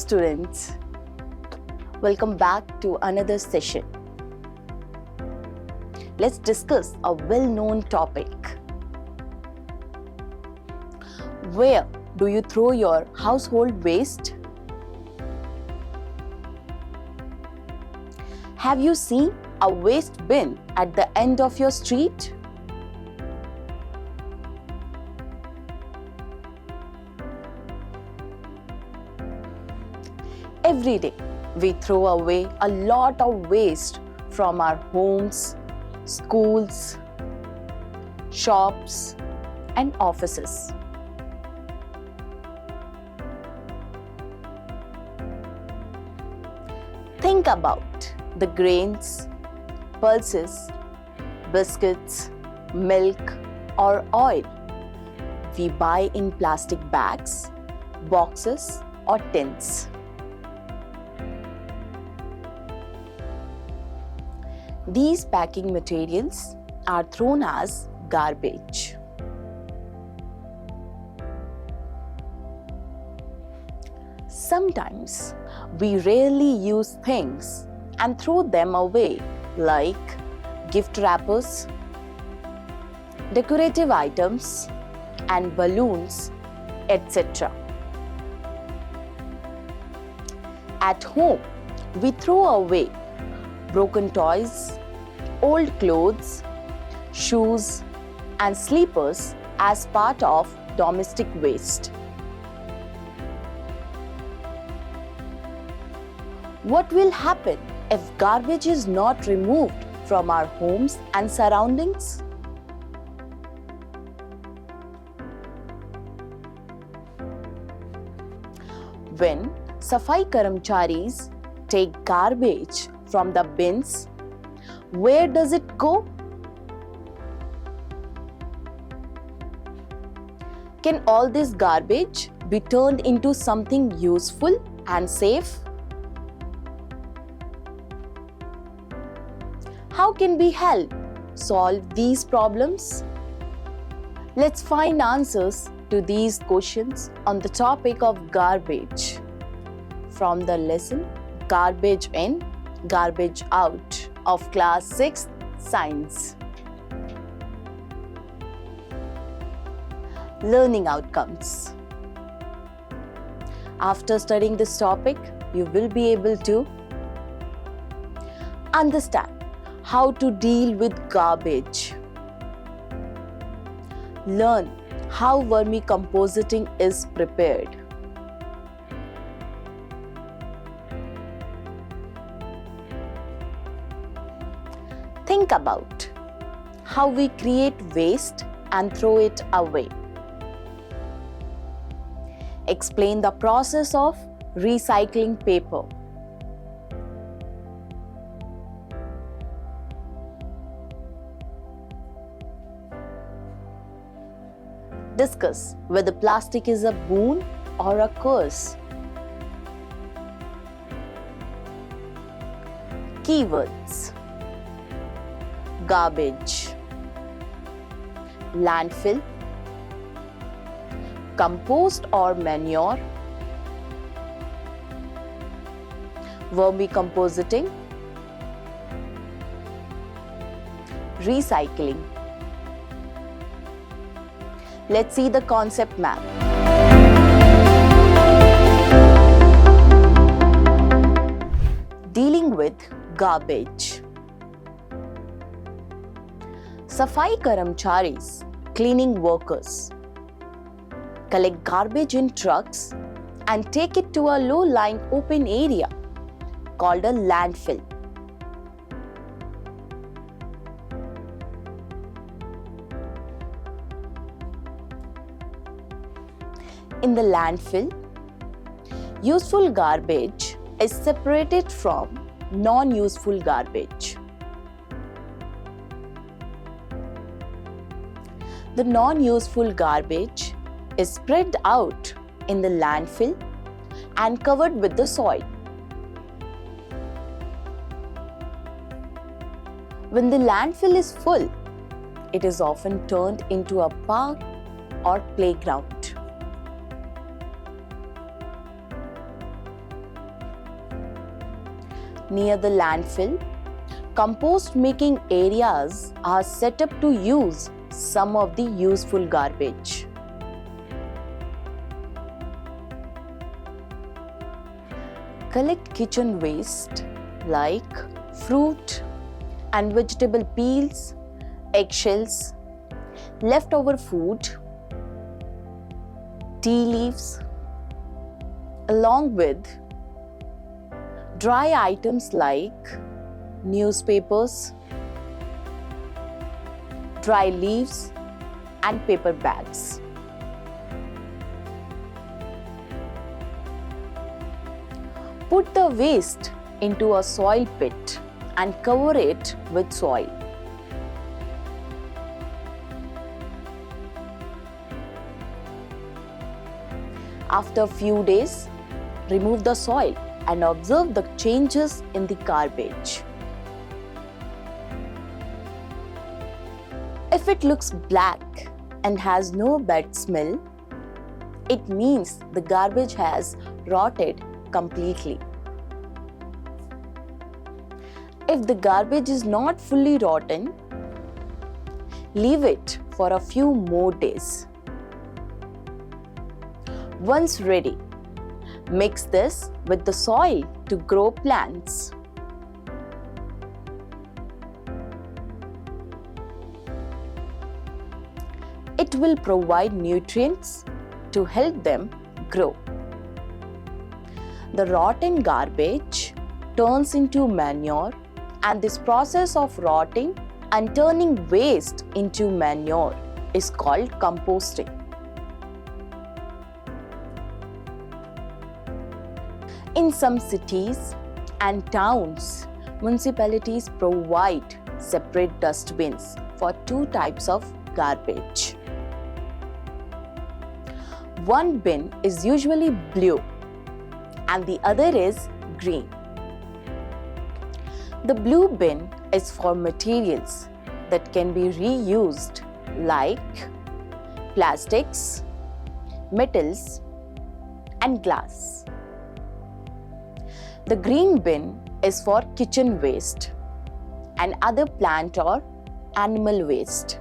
students. Welcome back to another session. Let's discuss a well-known topic. Where do you throw your household waste? Have you seen a waste bin at the end of your street? Every day, we throw away a lot of waste from our homes, schools, shops, and offices. Think about the grains, pulses, biscuits, milk, or oil we buy in plastic bags, boxes, or tins. These packing materials are thrown as garbage. Sometimes we rarely use things and throw them away, like gift wrappers, decorative items, and balloons, etc. At home, we throw away broken toys, old clothes, shoes, and sleepers as part of domestic waste. What will happen if garbage is not removed from our homes and surroundings? When Safai Karamcharis take garbage from the bins, where does it go? Can all this garbage be turned into something useful and safe? How can we help solve these problems? Let's find answers to these questions on the topic of garbage from the lesson Garbage In, Garbage Out of Class 6th Science. Learning outcomes. After studying this topic, you will be able to understand how to deal with garbage, learn how vermicomposting is prepared, think about how we create waste and throw it away. Explain the process of recycling paper. Discuss whether plastic is a boon or a curse. Keywords: garbage, landfill, compost or manure, vermicomposting, recycling. Let's see the concept map. Dealing with garbage. Safai Karamcharis, cleaning workers, collect garbage in trucks and take it to a low-lying open area called a landfill. In the landfill, useful garbage is separated from non-useful garbage. The non-useful garbage is spread out in the landfill and covered with the soil. When the landfill is full, it is often turned into a park or playground. near the landfill, compost making areas are set up to use some of the useful garbage. Collect kitchen waste like fruit and vegetable peels, eggshells, leftover food, tea leaves, along with dry items like newspapers, dry leaves, and paper bags. Put the waste into a soil pit and cover it with soil. After a few days, remove the soil and observe the changes in the garbage. If it looks black and has no bad smell, it means the garbage has rotted completely. If the garbage is not fully rotten, leave it for a few more days. Once ready, mix this with the soil to grow plants. It will provide nutrients to help them grow. The rotten garbage turns into manure, and this process of rotting and turning waste into manure is called composting. In some cities and towns, municipalities provide separate dustbins for two types of garbage. One bin is usually blue and the other is green. The blue bin is for materials that can be reused like plastics, metals, and glass. The green bin is for kitchen waste and other plant or animal waste.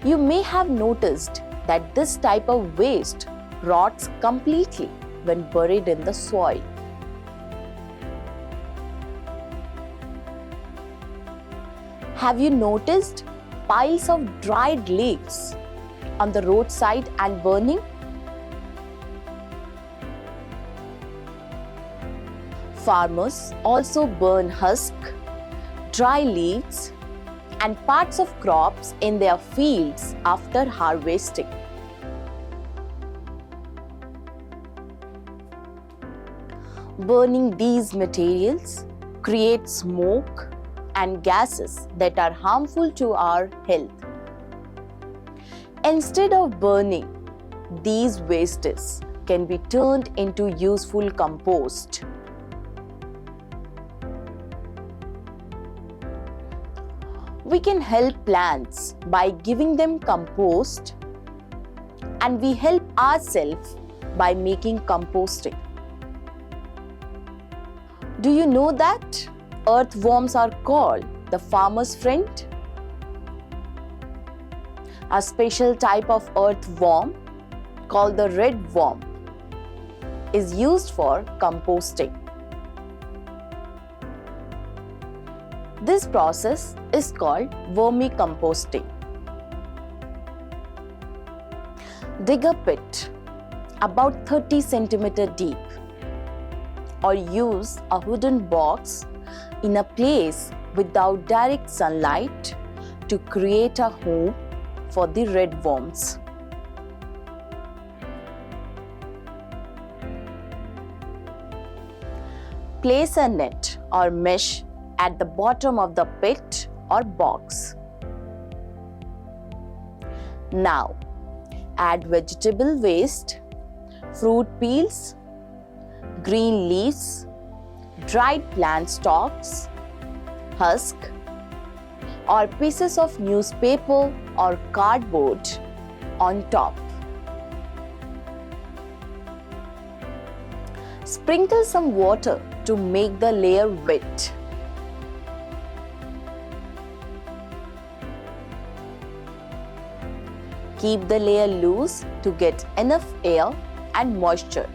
You may have noticed that this type of waste rots completely when buried in the soil. Have you noticed piles of dried leaves on the roadside and burning? Farmers also burn husk, dry leaves, and parts of crops in their fields after harvesting. Burning these materials creates smoke and gases that are harmful to our health. Instead of burning, these wastes can be turned into useful compost. We can help plants by giving them compost, and we help ourselves by making composting. Do you know that earthworms are called the farmer's friend? A special type of earthworm called the red worm is used for composting. This process is called vermicomposting. Dig a pit about 30 cm deep or use a wooden box in a place without direct sunlight to create a home for the red worms. Place a net or mesh at the bottom of the pit or box. Now, add vegetable waste, fruit peels, green leaves, dried plant stalks, husk, or pieces of newspaper or cardboard on top. Sprinkle some water to make the layer wet. Keep the layer loose to get enough air and moisture.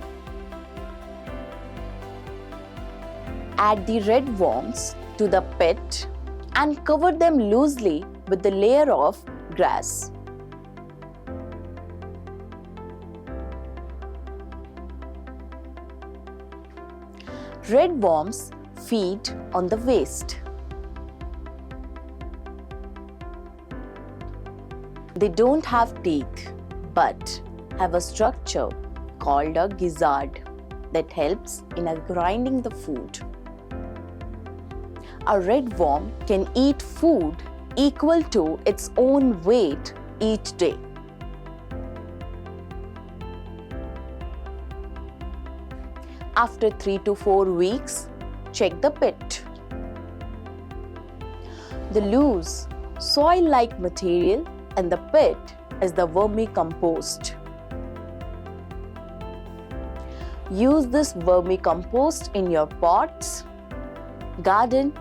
Add the red worms to the pit and cover them loosely with the layer of grass. Red worms feed on the waste. They don't have teeth but have a structure called a gizzard that helps in grinding the food. A red worm can eat food equal to its own weight each day. After 3 to 4 weeks, check the pit. The loose, soil-like material in the pit is the vermicompost. Use this vermicompost in your pots, garden,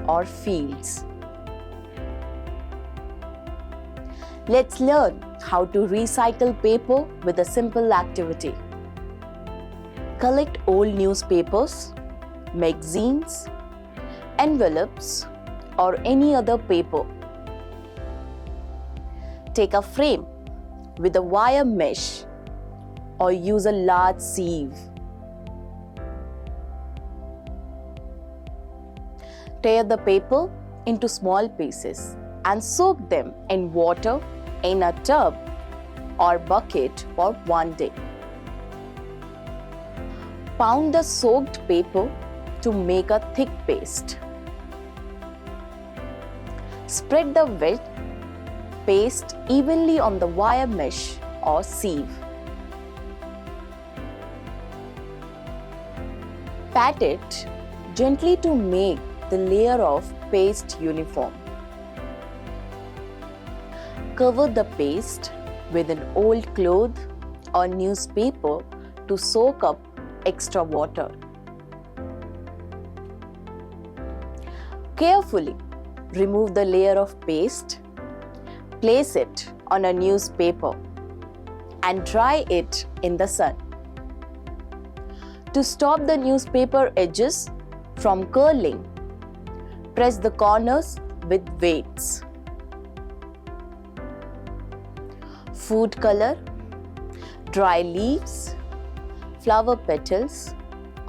or fields. Let's learn how to recycle paper with a simple activity. Collect old newspapers, magazines, envelopes, or any other paper. Take a frame with a wire mesh or use a large sieve. Tear the paper into small pieces and soak them in water in a tub or bucket for 1 day. Pound the soaked paper to make a thick paste. Spread the wet paste evenly on the wire mesh or sieve. Pat it gently to make the layer of paste uniform. Cover the paste with an old cloth or newspaper to soak up extra water. Carefully remove the layer of paste, place it on a newspaper and dry it in the sun. To stop the newspaper edges from curling, press the corners with weights. Food color, dry leaves, flower petals,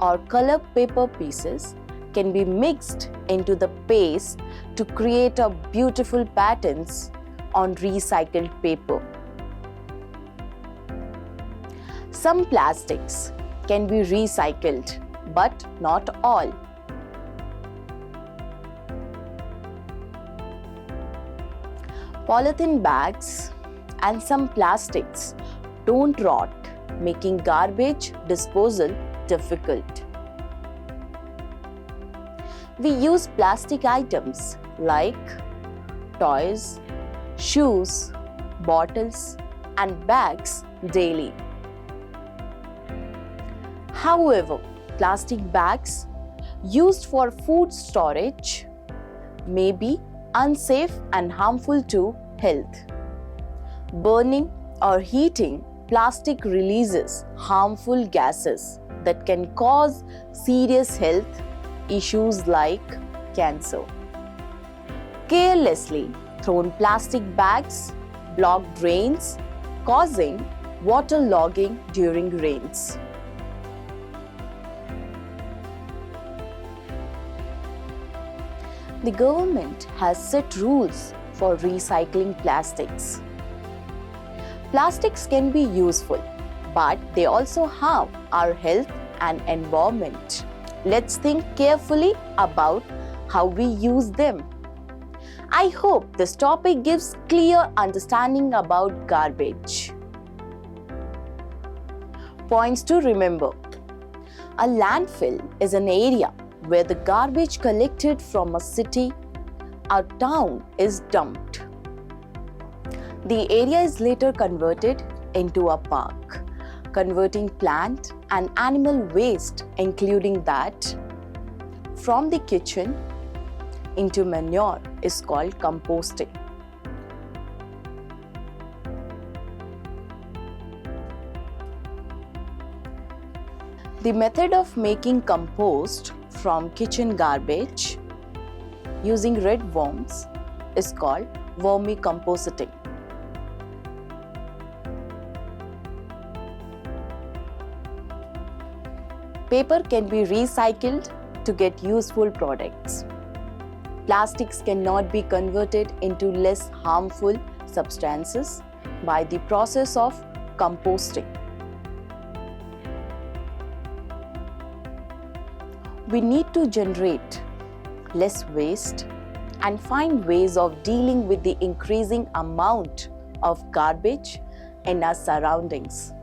or color paper pieces can be mixed into the paste to create a beautiful patterns on recycled paper. Some plastics can be recycled, but not all. Polythene bags and some plastics don't rot, making garbage disposal difficult. We use plastic items like toys, shoes, bottles, and bags daily. However, plastic bags used for food storage may be unsafe and harmful to health. Burning or heating plastic releases harmful gases that can cause serious health issues like cancer. Carelessly thrown plastic bags block drains, causing waterlogging during rains. The government has set rules for recycling plastics. Plastics can be useful, but they also harm our health and environment. Let's think carefully about how we use them. I hope this topic gives clear understanding about garbage. Points to remember. A landfill is an area where the garbage collected from a city or town is dumped. The area is later converted into a park, converting plant and animal waste, including that from the kitchen into manure, is called composting. The method of making compost from kitchen garbage using red worms is called vermicomposting. Paper can be recycled to get useful products. Plastics cannot be converted into less harmful substances by the process of composting. We need to generate less waste and find ways of dealing with the increasing amount of garbage in our surroundings.